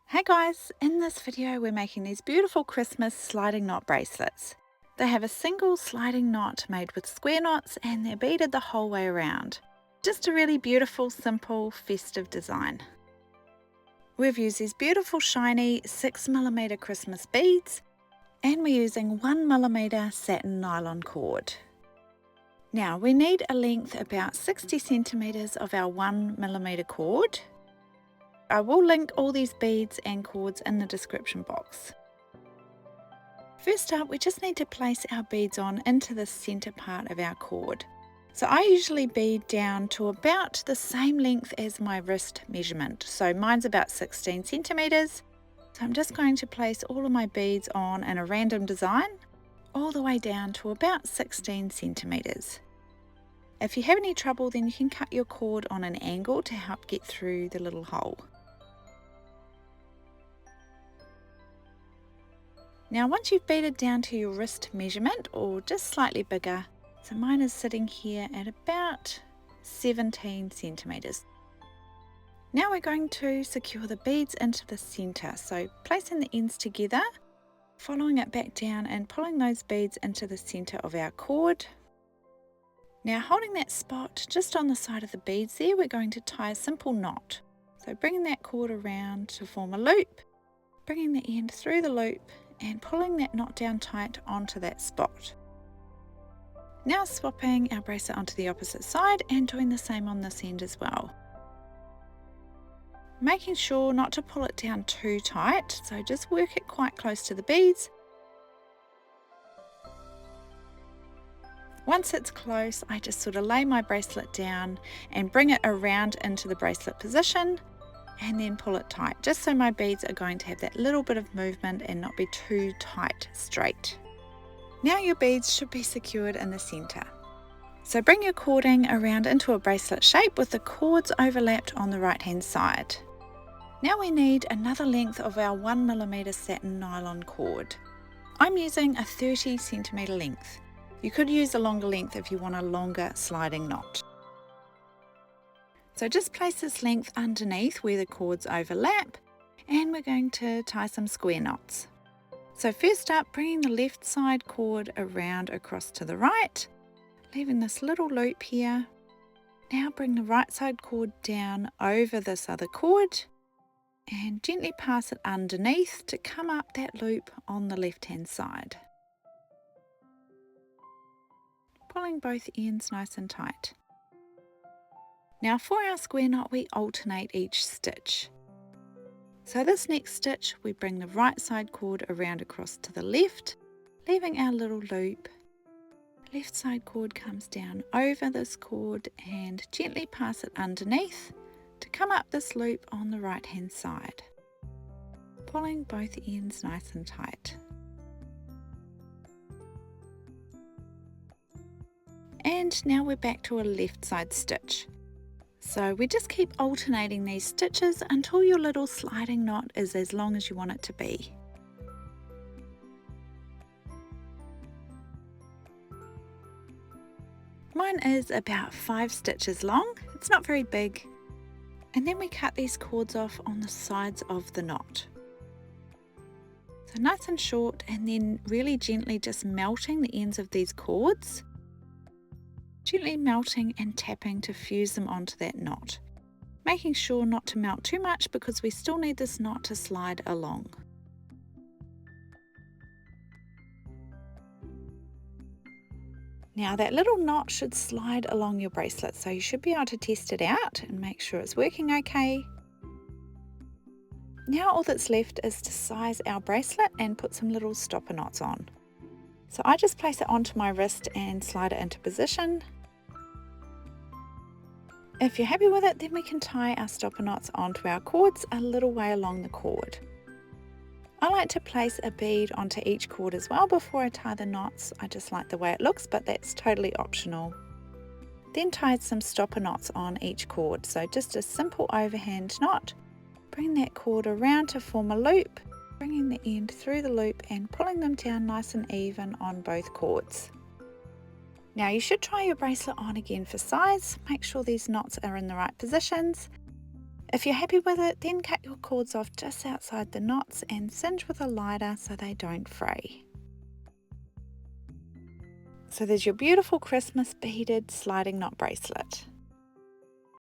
Hey guys, in this video we're making these beautiful Christmas sliding knot bracelets. They have a single sliding knot made with square knots and they're beaded the whole way around. Just a really beautiful, simple, festive design. We've used these beautiful shiny 6mm Christmas beads and we're using 1mm satin nylon cord. Now we need a length about 60 centimeters of our 1mm cord. I will link all these beads and cords in the description box. First up, we just need to place our beads on into the center part of our cord. So I usually bead down to about the same length as my wrist measurement. So mine's about 16 centimeters. So I'm just going to place all of my beads on in a random design, all the way down to about 16 centimeters. If you have any trouble, then you can cut your cord on an angle to help get through the little hole. Now once you've beaded down to your wrist measurement or just slightly bigger, so mine is sitting here at about 17 centimeters. Now we're going to secure the beads into the center, so placing the ends together, following it back down and pulling those beads into the center of our cord. Now holding that spot just on the side of the beads there, we're going to tie a simple knot. So bringing that cord around to form a loop, bringing the end through the loop and pulling that knot down tight onto that spot. Now swapping our bracelet onto the opposite side and doing the same on this end as well. Making sure not to pull it down too tight, so just work it quite close to the beads. Once it's close, I just sort of lay my bracelet down and bring it around into the bracelet position and then pull it tight, just so my beads are going to have that little bit of movement and not be too tight straight. Now your beads should be secured in the center. So bring your cording around into a bracelet shape with the cords overlapped on the right hand side. Now we need another length of our 1mm satin nylon cord. I'm using a 30 centimeter length. You could use a longer length if you want a longer sliding knot. So just place this length underneath where the cords overlap and we're going to tie some square knots. So first up, bringing the left side cord around across to the right, leaving this little loop here. Now bring the right side cord down over this other cord and gently pass it underneath to come up that loop on the left hand side. Pulling both ends nice and tight. Now for our square knot we alternate each stitch. So this next stitch we bring the right side cord around across to the left, leaving our little loop. Left side cord comes down over this cord and gently pass it underneath to come up this loop on the right hand side. Pulling both ends nice and tight. And now we're back to a left side stitch. So we just keep alternating these stitches until your little sliding knot is as long as you want it to be. Mine is about 5 stitches long, it's not very big. And then we cut these cords off on the sides of the knot. So nice and short, and then really gently just melting the ends of these cords. Gently melting and tapping to fuse them onto that knot, making sure not to melt too much because we still need this knot to slide along. Now that little knot should slide along your bracelet, so you should be able to test it out and make sure it's working okay. Now all that's left is to size our bracelet and put some little stopper knots on. So I just place it onto my wrist and slide it into position. If you're happy with it, then we can tie our stopper knots onto our cords a little way along the cord. I like to place a bead onto each cord as well before I tie the knots. I just like the way it looks, but that's totally optional. Then tie some stopper knots on each cord, so just a simple overhand knot. Bring that cord around to form a loop, bringing the end through the loop and pulling them down nice and even on both cords. Now you should try your bracelet on again for size, make sure these knots are in the right positions, If you're happy with it, then cut your cords off just outside the knots and singe with a lighter so they don't fray. So there's your beautiful Christmas beaded sliding knot bracelet.